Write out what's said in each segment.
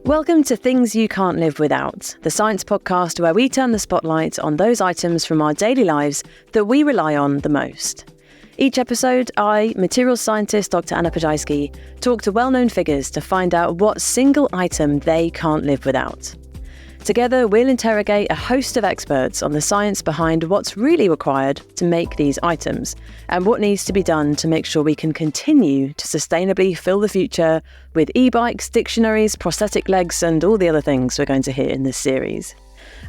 Welcome to Things You Can't Live Without, the science podcast where we turn the spotlight on those items from our daily lives that we rely on the most. Each episode, I, materials scientist Dr Anna, talk to well-known figures to find out what single item they can't live without. Together, we'll interrogate a host of experts on the science behind what's really required to make these items and what needs to be done to make sure we can continue to sustainably fill the future with e-bikes, dictionaries, prosthetic legs and all the other things we're going to hear in this series.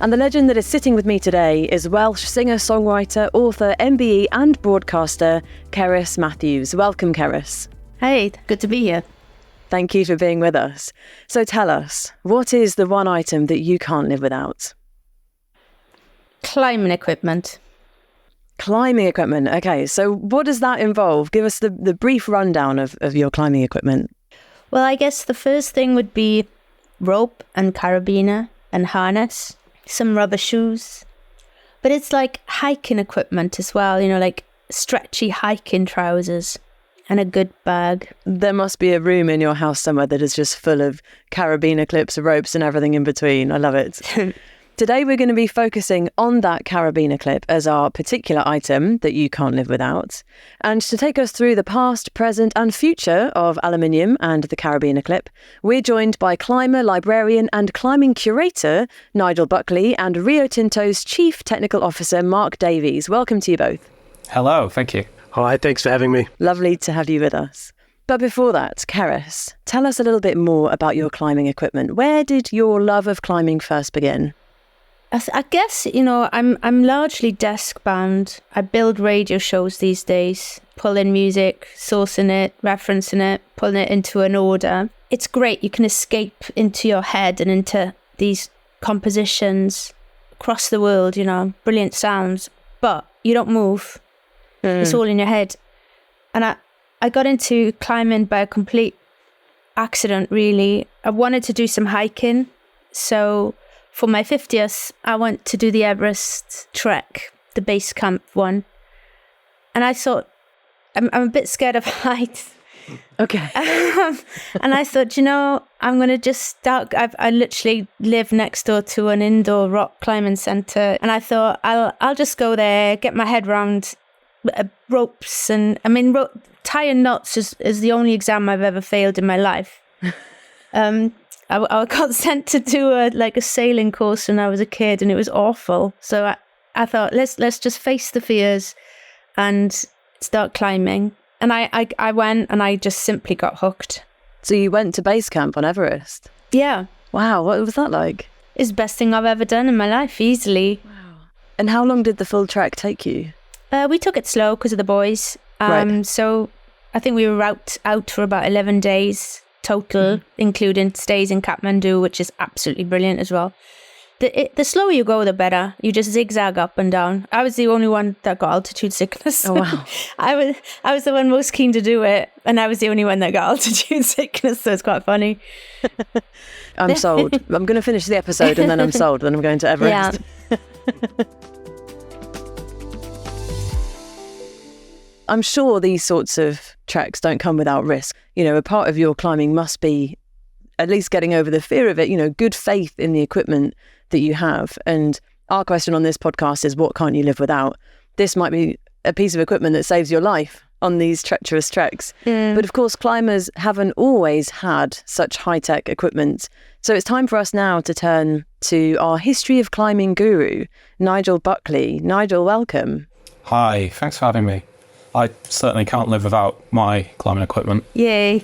And the legend that is sitting with me today is Welsh singer, songwriter, author, MBE and broadcaster Cerys Matthews. Welcome, Cerys. Hey, good to be here. Thank you for being with us. So tell us, what is the one item that you can't live without? Climbing equipment. Climbing equipment. Okay, so what does that involve? Give us the brief rundown of your climbing equipment. Well, I guess the first thing would be rope and carabiner and harness, some rubber shoes. But it's like hiking equipment as well, like stretchy hiking trousers. And a good bag. There must be a room in your house somewhere that is just full of carabiner clips, ropes and everything in between. I love it. Today we're going to be focusing on that carabiner clip as our particular item that you can't live without. And to take us through the past, present and future of aluminium and the carabiner clip, we're joined by climber, librarian and climbing curator Nigel Buckley and Rio Tinto's Chief Technical Officer Mark Davies. Welcome to you both. Hello, thank you. Hi, thanks for having me. Lovely to have you with us. But before that, Cerys, tell us a little bit more about your climbing equipment. Where did your love of climbing first begin? I guess, I'm largely desk-bound. I build radio shows these days, pull in music, sourcing it, referencing it, pulling it into an order. It's great. You can escape into your head and into these compositions across the world, brilliant sounds, but you don't move. It's all in your head. And I got into climbing by a complete accident, really. I wanted to do some hiking. So for my 50th, I went to do the Everest trek, the base camp one. And I thought, I'm a bit scared of heights. Okay. And I thought, I'm going to just start. I literally live next door to an indoor rock climbing center. And I thought, I'll just go there, get my head round ropes and tying knots is the only exam I've ever failed in my life. I got sent to do a sailing course when I was a kid and it was awful. So I thought let's just face the fears and start climbing. And I went and I just simply got hooked. So you went to base camp on Everest? Yeah. Wow, what was that like? It's the best thing I've ever done in my life, easily. Wow. And how long did the full trek take you? We took it slow because of the boys. Right. So I think we were out for about 11 days total, including stays in Kathmandu, which is absolutely brilliant as well. The slower you go, the better. You just zigzag up and down. I was the only one that got altitude sickness. Oh, wow. I was the one most keen to do it, and I was the only one that got altitude sickness, so it's quite funny. I'm sold. I'm going to finish the episode and then I'm sold. Then I'm going to Everest. Yeah. I'm sure these sorts of treks don't come without risk. A part of your climbing must be at least getting over the fear of it, good faith in the equipment that you have. And our question on this podcast is, what can't you live without? This might be a piece of equipment that saves your life on these treacherous treks. But of course, climbers haven't always had such high-tech equipment. So it's time for us now to turn to our history of climbing guru, Nigel Buckley. Nigel, welcome. Hi, thanks for having me. I certainly can't live without my climbing equipment. Yay.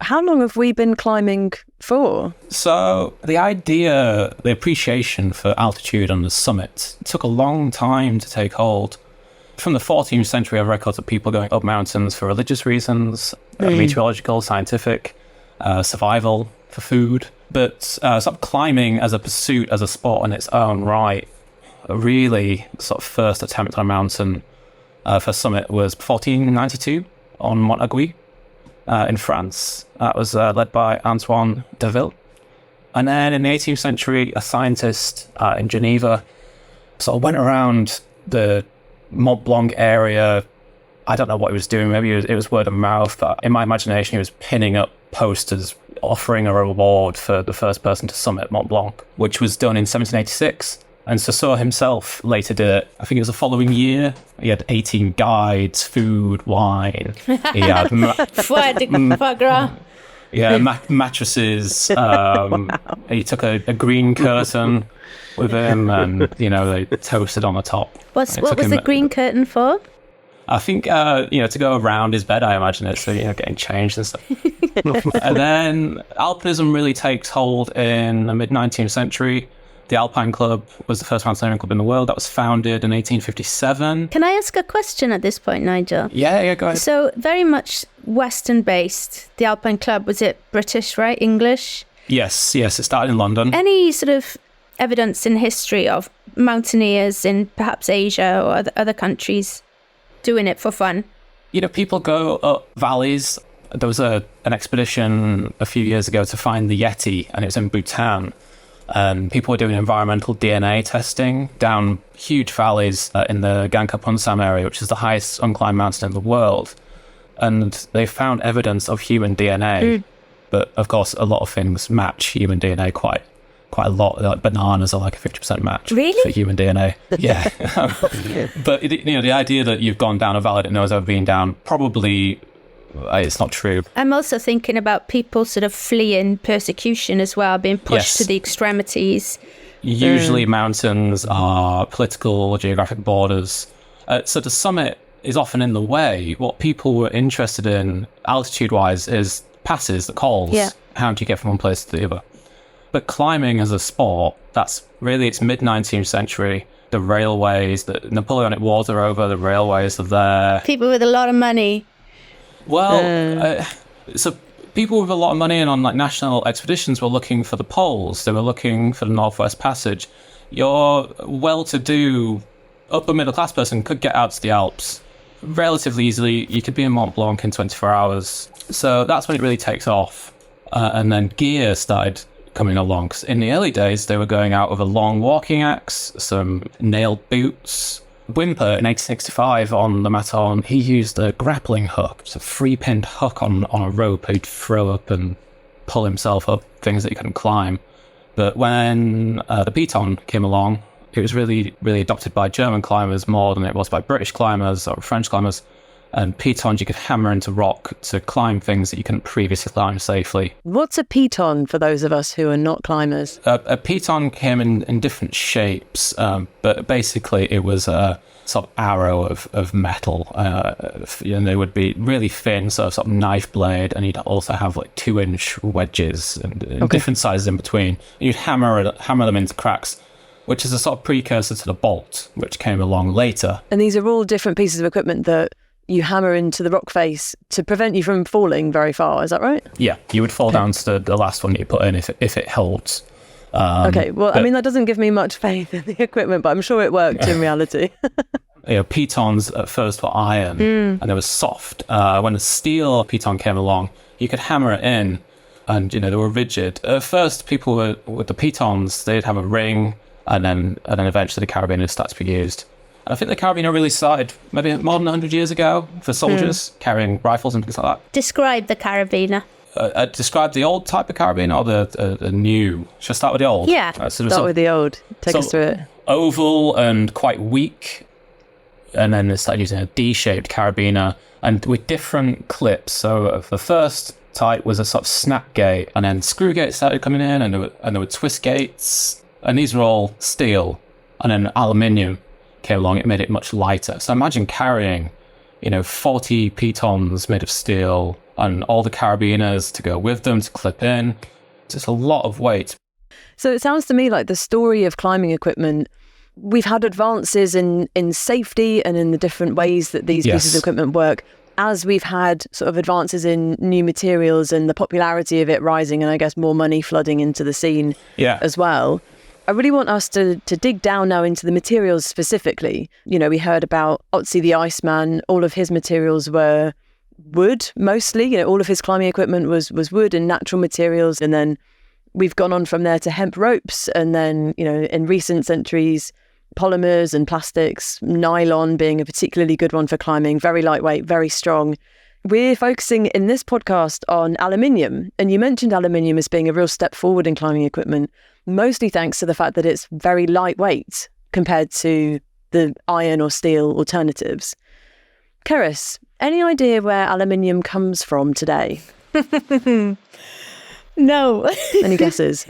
How long have we been climbing for? So the appreciation for altitude on the summit took a long time to take hold. From the 14th century, I have records of people going up mountains for religious reasons, meteorological, scientific, survival, for food. But sort of climbing as a pursuit, as a sport in its own right, a really sort of first attempt on a mountain for summit was 1492 on Mont Aiguille in France. That was led by Antoine Deville. And then in the 18th century, a scientist in Geneva sort of went around the Mont Blanc area. I don't know what he was doing. Maybe it was word of mouth. But in my imagination, he was pinning up posters offering a reward for the first person to summit Mont Blanc, which was done in 1786. And Saussure himself later did it. I think it was the following year. He had 18 guides, food, wine. He had foie gras. Yeah, mattresses. Wow. He took a green curtain with him, and they toasted on the top. What was the green curtain for? I think to go around his bed. I imagine it, so getting changed and stuff. And then alpinism really takes hold in the mid-19th century. The Alpine Club was the first mountaineering club in the world. That was founded in 1857. Can I ask a question at this point, Nigel? Yeah, go ahead. So very much Western-based, the Alpine Club. Was it British, right? English? Yes. It started in London. Any sort of evidence in history of mountaineers in perhaps Asia or other countries doing it for fun? People go up valleys. There was an expedition a few years ago to find the Yeti, and it was in Bhutan. And people were doing environmental DNA testing down huge valleys in the Gangkhar-Punsam area, which is the highest unclimbed mountain in the world. And they found evidence of human DNA. But of course, a lot of things match human DNA quite a lot. Like bananas are like a 50% match for human DNA. Yeah. But the idea that you've gone down a valley that no one's ever been down, probably it's not true. I'm also thinking about people sort of fleeing persecution as well, being pushed to the extremities. Usually mountains are political, geographic borders. So the summit is often in the way. What people were interested in altitude-wise is passes, the calls. Yeah. How do you get from one place to the other? But climbing as a sport, that's really, it's mid-19th century. The railways, the Napoleonic Wars are over, the railways are there. People with a lot of money. Well, so people with a lot of money and on like national expeditions were looking for the poles. They were looking for the Northwest Passage. Your well-to-do upper middle-class person could get out to the Alps relatively easily. You could be in Mont Blanc in 24 hours. So that's when it really takes off. And then gear started coming along. 'Cause in the early days, they were going out with a long walking axe, some nailed boots. Whymper in 1865 on the Matterhorn, he used a grappling hook. It's a 3-pinned hook on a rope he'd throw up and pull himself up things that he couldn't climb. But when the Piton came along, it was really, really adopted by German climbers more than it was by British climbers or French climbers. And pitons you could hammer into rock to climb things that you couldn't previously climb safely. What's a piton for those of us who are not climbers? A piton came in different shapes, but basically it was a sort of arrow of metal. And they would be really thin, so sort of knife blade, and you'd also have like 2-inch wedges and different sizes in between. And you'd hammer them into cracks, which is a sort of precursor to the bolt, which came along later. And these are all different pieces of equipment that you hammer into the rock face to prevent you from falling very far, is that right? Yeah, you would fall down to the last one that you put in if it holds. Okay, well, I mean, that doesn't give me much faith in the equipment, but I'm sure it worked in reality. Pitons at first were iron, and they were soft. When the steel piton came along, you could hammer it in, and they were rigid. At first, people were with the pitons, they'd have a ring, and then eventually the carabiner started to be used. I think the carabiner really started maybe more than 100 years ago for soldiers carrying rifles and things like that. Describe the carabiner. Describe the old type of carabiner or the new? Should I start with the old? Yeah. Start with the old. Take us through it. Oval and quite weak. And then they started using a D-shaped carabiner and with different clips. So the first type was a sort of snap gate, and then screw gates started coming in, and there were twist gates. And these were all steel. And then aluminium came along, it made it much lighter. So imagine carrying, 40 pitons made of steel and all the carabiners to go with them to clip in. It's just a lot of weight. So it sounds to me like the story of climbing equipment, we've had advances in safety and in the different ways that these pieces of equipment work, as we've had sort of advances in new materials and the popularity of it rising, and I guess more money flooding into the scene as well. I really want us to dig down now into the materials specifically. We heard about Otzi the Iceman. All of his materials were wood, mostly. All of his climbing equipment was wood and natural materials. And then we've gone on from there to hemp ropes. And then, in recent centuries, polymers and plastics, nylon being a particularly good one for climbing, very lightweight, very strong. we're focusing in this podcast on aluminium. And you mentioned aluminium as being a real step forward in climbing equipment, mostly thanks to the fact that it's very lightweight compared to the iron or steel alternatives. Cerys, any idea where aluminium comes from today? No. Any guesses?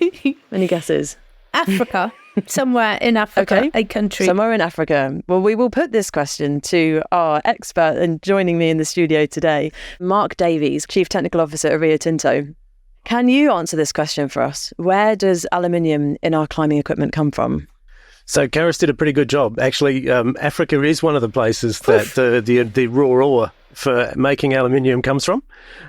Africa. Somewhere in Africa, Okay. a country. Somewhere in Africa. Well, we will put this question to our expert and joining me in the studio today, Mark Davies, Chief Technical Officer at Rio Tinto. Can you answer this question for us? Where does aluminium in our climbing equipment come from? So Cerys did a pretty good job. Actually, Africa is one of the places that the raw ore for making aluminium comes from.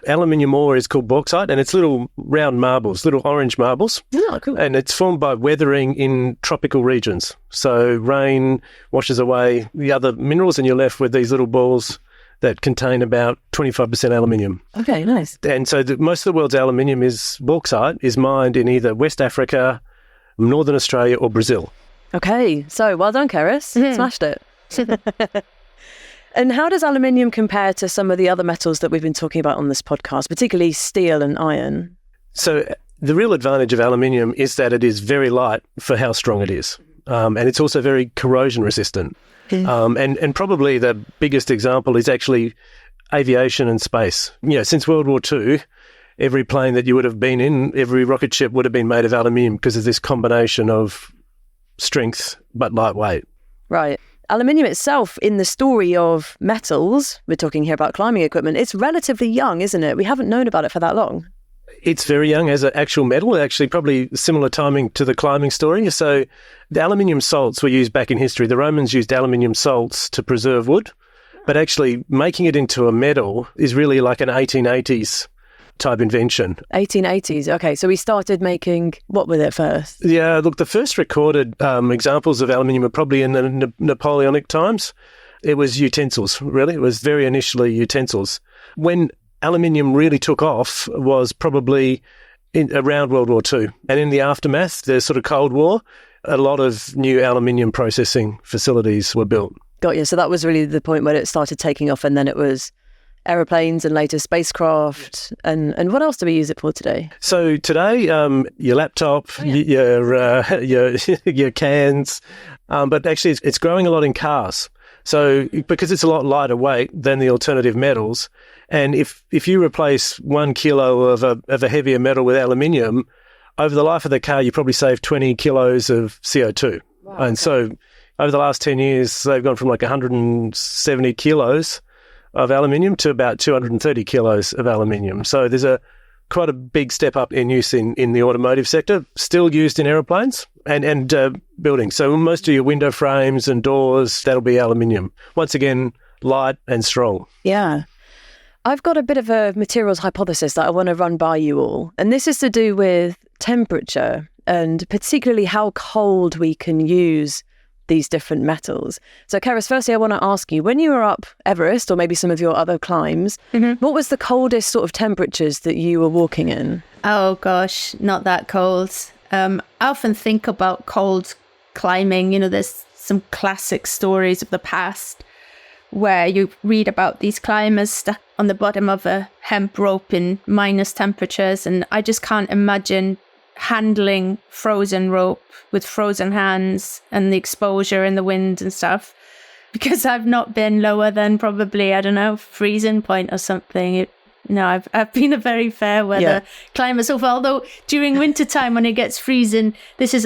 Aluminium ore is called bauxite, and it's little round marbles, little orange marbles. Oh, cool. And it's formed by weathering in tropical regions. So rain washes away the other minerals, and you're left with these little balls that contain about 25% aluminium. Okay, nice. And so most of the world's aluminium bauxite is mined in either West Africa, Northern Australia, or Brazil. Okay, so well done, Cerys. Smashed it. And how does aluminium compare to some of the other metals that we've been talking about on this podcast, particularly steel and iron? So the real advantage of aluminium is that it is very light for how strong it is. And it's also very corrosion resistant. And probably the biggest example is actually aviation and space. Since World War II, every plane that you would have been in, every rocket ship would have been made of aluminium because of this combination of strength but lightweight. Right. Aluminium itself, in the story of metals, we're talking here about climbing equipment, it's relatively young, isn't it? We haven't known about it for that long. It's very young as an actual metal, actually probably similar timing to the climbing story. So the aluminium salts were used back in history. The Romans used aluminium salts to preserve wood, but actually making it into a metal is really like an 1880s type invention. 1880s. Okay, so we started making what with it first? Yeah, look, the first recorded examples of aluminium were probably in the Napoleonic times. It was utensils, really. It was very initially utensils. When aluminium really took off was probably around World War II. And in the aftermath, the sort of Cold War, a lot of new aluminium processing facilities were built. Got you. So that was really the point where it started taking off, and then it was aeroplanes and later spacecraft. And what else do we use it for today? So today, your laptop, your cans, but actually it's growing a lot in cars. So because it's a lot lighter weight than the alternative metals, and if you replace 1 kilo of a heavier metal with aluminium, over the life of the car, you probably save 20 kilos of CO2. Wow, and so over the last 10 years, they've gone from like 170 kilos of aluminium to about 230 kilos of aluminium. So there's quite a big step up in use in the automotive sector, still used in aeroplanes and buildings. So most of your window frames and doors, that'll be aluminium. Once again, light and strong. Yeah. I've got a bit of a materials hypothesis that I want to run by you all. And this is to do with temperature and particularly how cold we can use these different metals. So Cerys, firstly, I want to ask you, when you were up Everest or maybe some of your other climbs, what was the coldest sort of temperatures that you were walking in? Oh gosh, not that cold. I often think about cold climbing. There's some classic stories of the past where you read about these climbers stuck on the bottom of a hemp rope in minus temperatures, and I just can't imagine handling frozen rope with frozen hands and the exposure and the wind and stuff, because I've not been lower than probably, I don't know, freezing point or something. I've been a very fair weather climber so far, although during winter time when it gets freezing, this is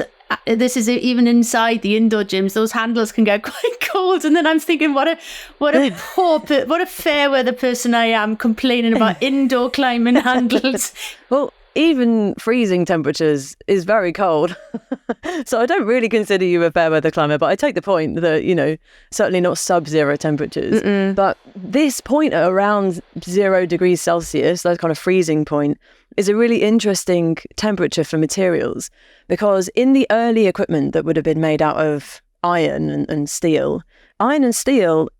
even inside the indoor gyms, those handles can get quite cold, and then I'm thinking what a fair weather person I am, complaining about indoor climbing handles. Well, even freezing temperatures is very cold. So I don't really consider you a fair weather climber, but I take the point that, certainly not sub-zero temperatures. But this point at around 0 degrees Celsius, that kind of freezing point, is a really interesting temperature for materials, because in the early equipment that would have been made out of iron and steel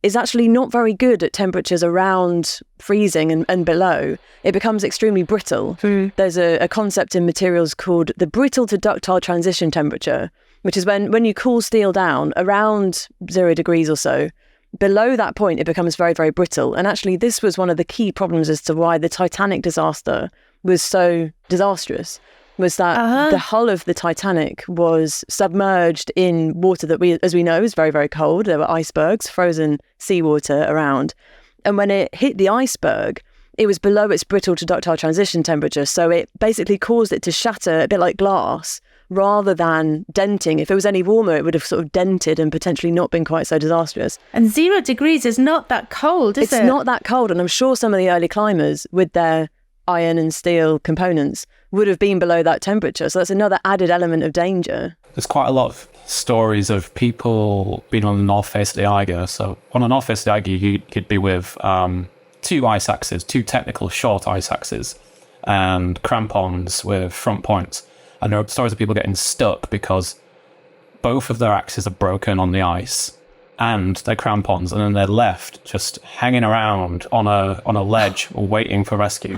is actually not very good at temperatures around freezing and below. It becomes extremely brittle. There's a concept in materials called the brittle to ductile transition temperature, which is when you cool steel down around 0 degrees or so, below that point, it becomes very, very brittle. And actually, this was one of the key problems as to why the Titanic disaster was so disastrous, was that the hull of the Titanic was submerged in water that as we know, is very, very cold. There were icebergs, frozen seawater around. And when it hit the iceberg, it was below its brittle to ductile transition temperature. So it basically caused it to shatter a bit like glass rather than denting. If it was any warmer, it would have sort of dented and potentially not been quite so disastrous. And 0 degrees is not that cold, is it? It's not that cold. And I'm sure some of the early climbers with their iron and steel components would have been below that temperature. So that's another added element of danger. There's quite a lot of stories of people being on the north face of the Eiger. So on the north face of the Eiger, you'd be with two ice axes, two technical short ice axes, and crampons with front points. And there are stories of people getting stuck because both of their axes are broken on the ice and their crampons, and then they're left just hanging around on a ledge waiting for rescue.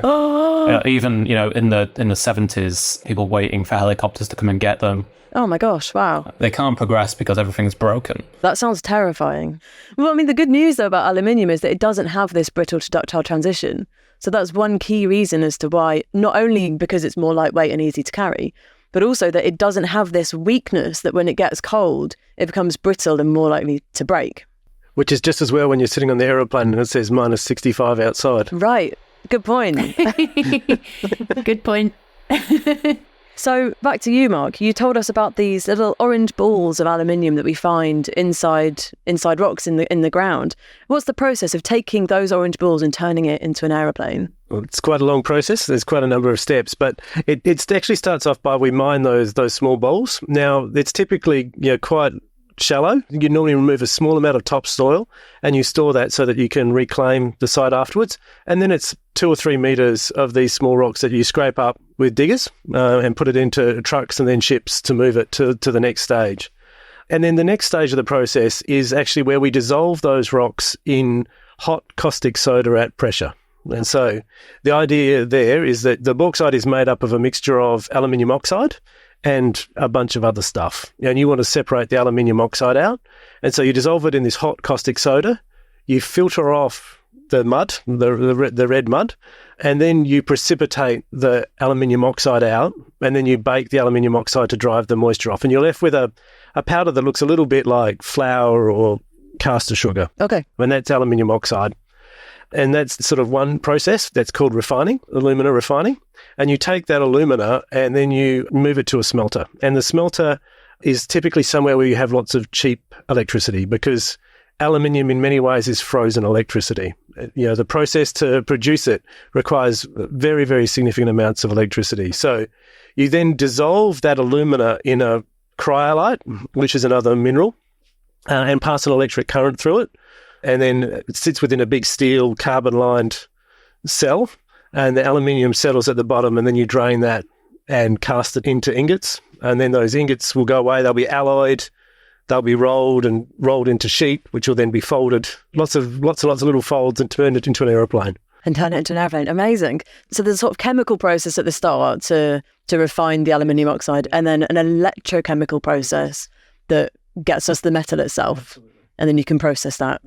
Even, in the 70s, people waiting for helicopters to come and get them. Oh my gosh, wow. They can't progress because everything's broken. That sounds terrifying. Well, I mean, the good news, though, about aluminium is that it doesn't have this brittle to ductile transition. So that's one key reason as to why, not only because it's more lightweight and easy to carry, but also that it doesn't have this weakness that when it gets cold, it becomes brittle and more likely to break. Which is just as well when you're sitting on the aeroplane and it says minus 65 outside. Right. Good point. Good point. So back to you, Mark. You told us about these little orange balls of aluminium that we find inside rocks in the ground. What's the process of taking those orange balls and turning it into an aeroplane? Well, it's quite a long process. There's quite a number of steps, but it actually starts off by we mine those small balls. Now, it's typically quite shallow. You normally remove a small amount of topsoil and you store that so that you can reclaim the site afterwards. And then it's 2 or 3 meters of these small rocks that you scrape up with diggers and put it into trucks and then ships to move it to the next stage. And then the next stage of the process is actually where we dissolve those rocks in hot caustic soda at pressure. And so the idea there is that the bauxite is made up of a mixture of aluminium oxide and a bunch of other stuff. And you want to separate the aluminium oxide out. And so you dissolve it in this hot caustic soda. You filter off the mud, the red mud, and then you precipitate the aluminium oxide out, and then you bake the aluminium oxide to drive the moisture off. And you're left with a powder that looks a little bit like flour or caster sugar. Okay. And that's aluminium oxide. And that's sort of one process that's called refining, alumina refining. And you take that alumina and then you move it to a smelter. And the smelter is typically somewhere where you have lots of cheap electricity because aluminium in many ways is frozen electricity. The process to produce it requires very, very significant amounts of electricity. So you then dissolve that alumina in a cryolite, which is another mineral, and pass an electric current through it. And then it sits within a big steel carbon-lined cell, and the aluminium settles at the bottom, and then you drain that and cast it into ingots. And then those ingots will go away. They'll be alloyed. They'll be rolled into sheet, which will then be folded. Lots and lots of little folds and turned it into an aeroplane. And turn it into an airplane. Amazing. So there's a sort of chemical process at the start to refine the aluminium oxide, and then an electrochemical process that gets us the metal itself. Absolutely. And then you can process that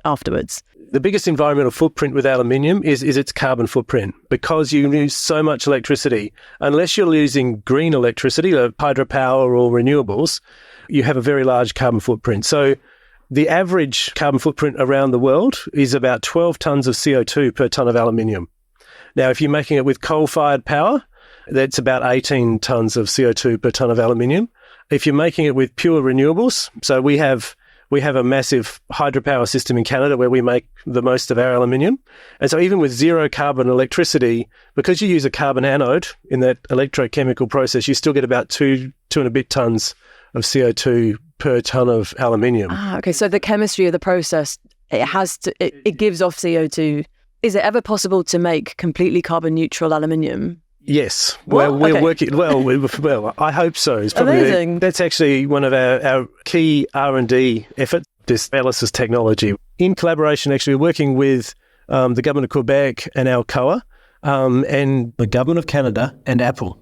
afterwards. The biggest environmental footprint with aluminium is its carbon footprint, because you use so much electricity. Unless you're using green electricity, hydropower or renewables, you have a very large carbon footprint. So the average carbon footprint around the world is about 12 tonnes of CO2 per tonne of aluminium. Now, if you're making it with coal-fired power, that's about 18 tonnes of CO2 per tonne of aluminium. If you're making it with pure renewables, so we have a massive hydropower system in Canada where we make the most of our aluminium. And so even with zero carbon electricity, because you use a carbon anode in that electrochemical process, you still get about two and a bit tonnes of CO2 per tonne of aluminium. Okay. So the chemistry of the process, it gives off CO2. Is it ever possible to make completely carbon neutral aluminium? Yes. What? Well, we're Okay. working. Well, I hope so. It's probably Amazing. That's actually one of our key R&D efforts, this ELYSIS technology. In collaboration, actually, we're working with the government of Quebec and Alcoa and the government of Canada and Apple.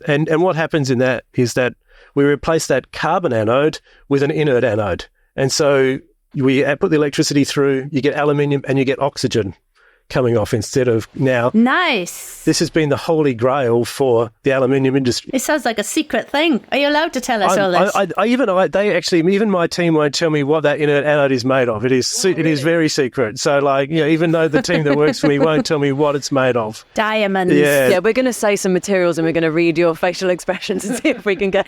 And what happens in that is that we replace that carbon anode with an inert anode. And so we put the electricity through, you get aluminium and you get oxygen coming off instead of now. Nice. This has been the holy grail for the aluminium industry. It sounds like a secret thing. Are you allowed to tell us all this? Even my team won't tell me what that inert anode is made of. It is very secret. So, like, you know, even though the team that works for me won't tell me what it's made of. Diamonds. Yeah, we're going to say some materials and we're going to read your facial expressions and see if we can get.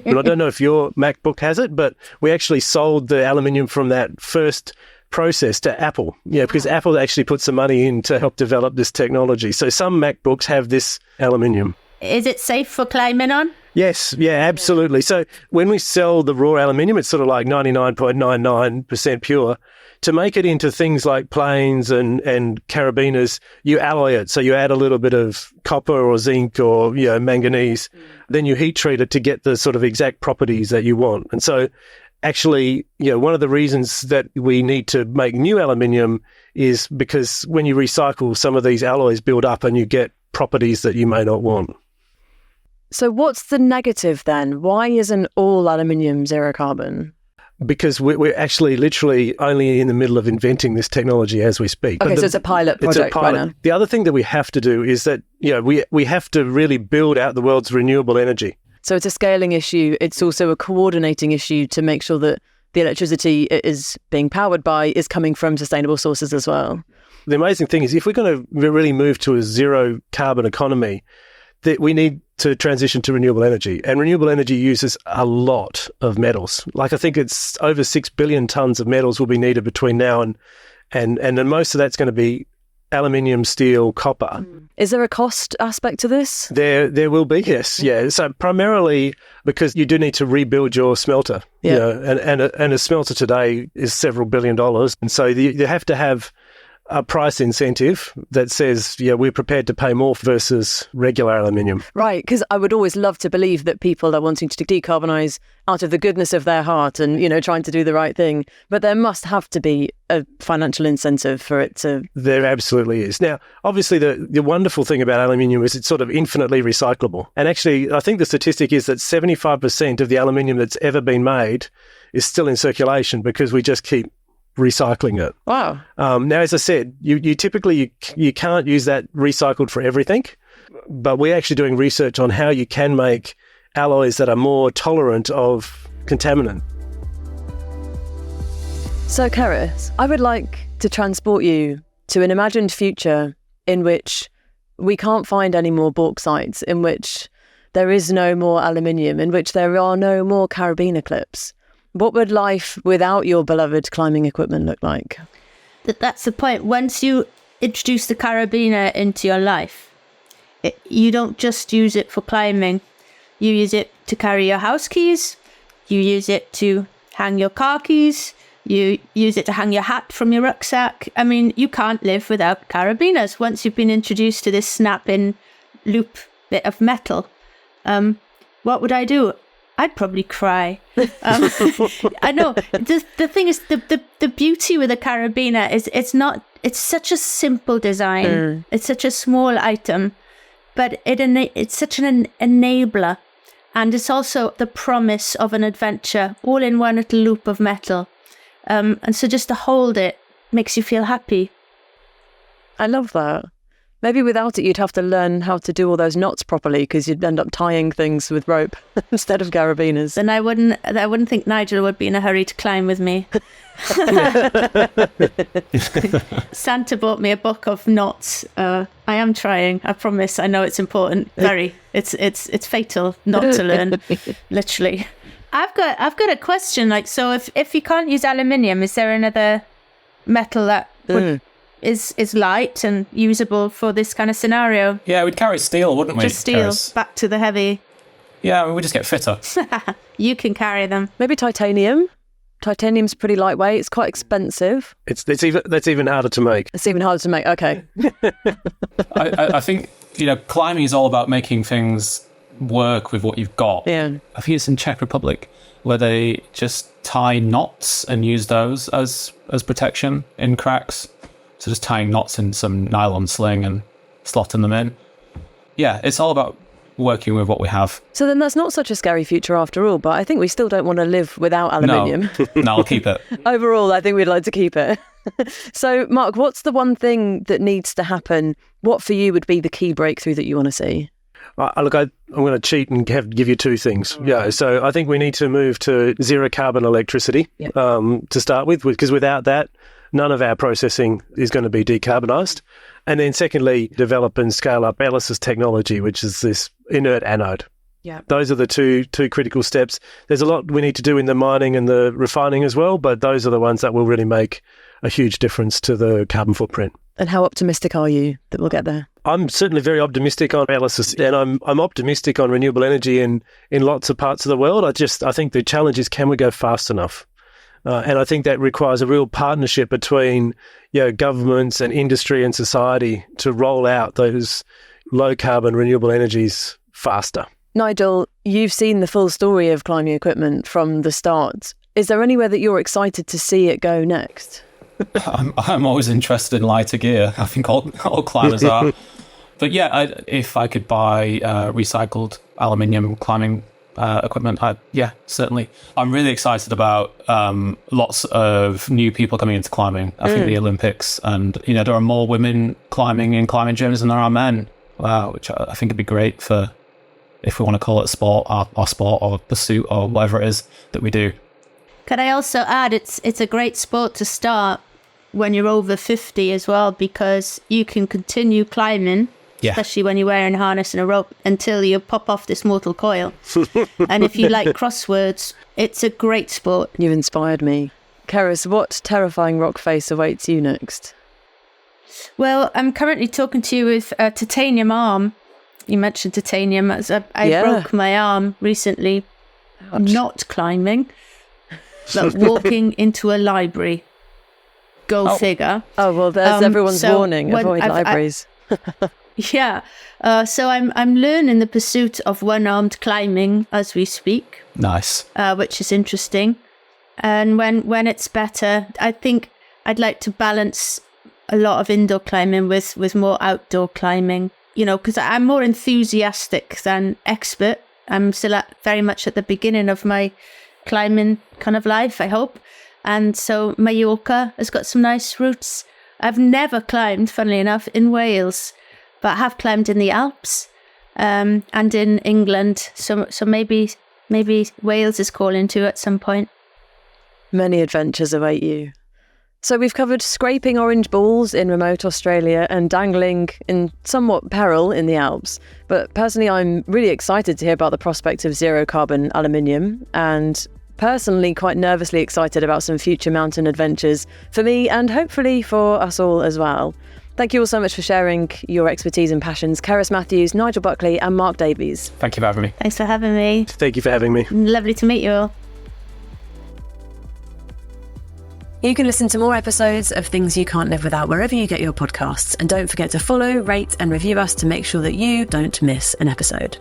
But I don't know if your MacBook has it, but we actually sold the aluminium from that first process to Apple, because Apple actually put some money in to help develop this technology. So some MacBooks have this aluminium. Is it safe for climbing on? Yes, yeah, absolutely. So when we sell the raw aluminium, it's sort of like 99.99% pure. To make it into things like planes and carabiners, you alloy it. So you add a little bit of copper or zinc or manganese. Then you heat treat it to get the sort of exact properties that you want. And so actually, one of the reasons that we need to make new aluminium is because when you recycle, some of these alloys build up and you get properties that you may not want. So what's the negative then? Why isn't all aluminium zero carbon? Because we're actually literally only in the middle of inventing this technology as we speak. Okay, so it's a pilot project right now. The other thing that we have to do is that we have to really build out the world's renewable energy. So it's a scaling issue. It's also a coordinating issue to make sure that the electricity it is being powered by is coming from sustainable sources as well. The amazing thing is if we're going to really move to a zero carbon economy, that we need to transition to renewable energy. And renewable energy uses a lot of metals. Like I think it's over 6 billion tonnes of metals will be needed between now and then most of that's going to be aluminium, steel, copper. Is there a cost aspect to this? There will be, yes. Yeah. So primarily because you do need to rebuild your smelter. Yeah. And a smelter today is several $1 billion. And so you have to have a price incentive that says, we're prepared to pay more versus regular aluminium. Right, because I would always love to believe that people are wanting to decarbonise out of the goodness of their heart and, trying to do the right thing. But there must have to be a financial incentive for it to... There absolutely is. Now, obviously, the wonderful thing about aluminium is it's sort of infinitely recyclable. And actually, I think the statistic is that 75% of the aluminium that's ever been made is still in circulation because we just keep recycling it. Wow. Now, as I said, you typically you can't use that recycled for everything, but we're actually doing research on how you can make alloys that are more tolerant of contaminant. So, Cerys, I would like to transport you to an imagined future in which we can't find any more bauxite, in which there is no more aluminium, in which there are no more carabiner clips. What would life without your beloved climbing equipment look like? That's the point. Once you introduce the carabiner into your life, you don't just use it for climbing. You use it to carry your house keys. You use it to hang your car keys. You use it to hang your hat from your rucksack. I mean, you can't live without carabiners once you've been introduced to this snapping loop bit of metal. What would I do? I'd probably cry. I know. The thing is, the beauty with a carabiner is it's such a simple design. It's such a small item, but it's such an enabler. And it's also the promise of an adventure, all in one little loop of metal. And so just to hold it makes you feel happy. I love that. Maybe without it, you'd have to learn how to do all those knots properly because you'd end up tying things with rope instead of carabiners. Then I wouldn't think Nigel would be in a hurry to climb with me. Santa bought me a book of knots. I am trying. I promise. I know it's important. Very. It's fatal not to learn. Literally. I've got a question. Like, so if you can't use aluminium, is there another metal that is light and usable for this kind of scenario? Yeah, we'd carry steel, wouldn't we? Just steel, Cerys? back to the heavy. Yeah, we just get fitter. You can carry them. Maybe titanium. Titanium's pretty lightweight. It's quite expensive. That's even harder to make. It's even harder to make. Okay. I think, climbing is all about making things work with what you've got. Yeah. I think it's in Czech Republic where they just tie knots and use those as protection in cracks. So just tying knots in some nylon sling and slotting them in. Yeah, it's all about working with what we have. So then that's not such a scary future after all, but I think we still don't want to live without aluminium. No, I'll keep it. Overall, I think we'd like to keep it. So, Mark, what's the one thing that needs to happen? What for you would be the key breakthrough that you want to see? Look, I'm going to cheat and give you two things. Yeah, so I think we need to move to zero carbon electricity to start with, because without that, none of our processing is going to be decarbonised. And then secondly, develop and scale up ELYSIS technology, which is this inert anode. Yeah, those are the two critical steps. There's a lot we need to do in the mining and the refining as well, but those are the ones that will really make a huge difference to the carbon footprint. And how optimistic are you that we'll get there? I'm certainly very optimistic on ELYSIS, and I'm optimistic on renewable energy in lots of parts of the world. I think the challenge is, can we go fast enough? And I think that requires a real partnership between governments and industry and society to roll out those low carbon renewable energies faster. Nigel, you've seen the full story of climbing equipment from the start. Is there anywhere that you're excited to see it go next? I'm always interested in lighter gear. I think all climbers are. But yeah, if I could buy recycled aluminium climbing equipment, certainly. I'm really excited about lots of new people coming into climbing. I think the Olympics, and there are more women climbing in climbing gyms than there are men, which I think would be great for, if we want to call it sport, our sport or pursuit or whatever it is that we do. Can I also add, it's a great sport to start when you're over 50 as well, because you can continue climbing, especially when you're wearing a harness and a rope, until you pop off this mortal coil. And if you like crosswords, it's a great sport. You've inspired me. Cerys, what terrifying rock face awaits you next? Well, I'm currently talking to you with a titanium arm. You mentioned titanium. I broke my arm recently, not climbing, but walking into a library. Go figure. Oh, well, there's everyone's warning. Avoid libraries. So I'm learning the pursuit of one-armed climbing as we speak. Nice. Which is interesting. And when it's better, I think I'd like to balance a lot of indoor climbing with more outdoor climbing. Because I'm more enthusiastic than expert. I'm still very much at the beginning of my climbing kind of life, I hope. And so Mallorca has got some nice routes. I've never climbed, funnily enough, in Wales, but I have climbed in the Alps and in England. So maybe Wales is calling to at some point. Many adventures await you. So we've covered scraping orange balls in remote Australia and dangling in somewhat peril in the Alps. But personally, I'm really excited to hear about the prospect of zero carbon aluminium, and personally quite nervously excited about some future mountain adventures for me and hopefully for us all as well. Thank you all so much for sharing your expertise and passions. Cerys Matthews, Nigel Buckley and Mark Davies. Thank you for having me. Thanks for having me. Thank you for having me. Lovely to meet you all. You can listen to more episodes of Things You Can't Live Without wherever you get your podcasts. And don't forget to follow, rate and review us to make sure that you don't miss an episode.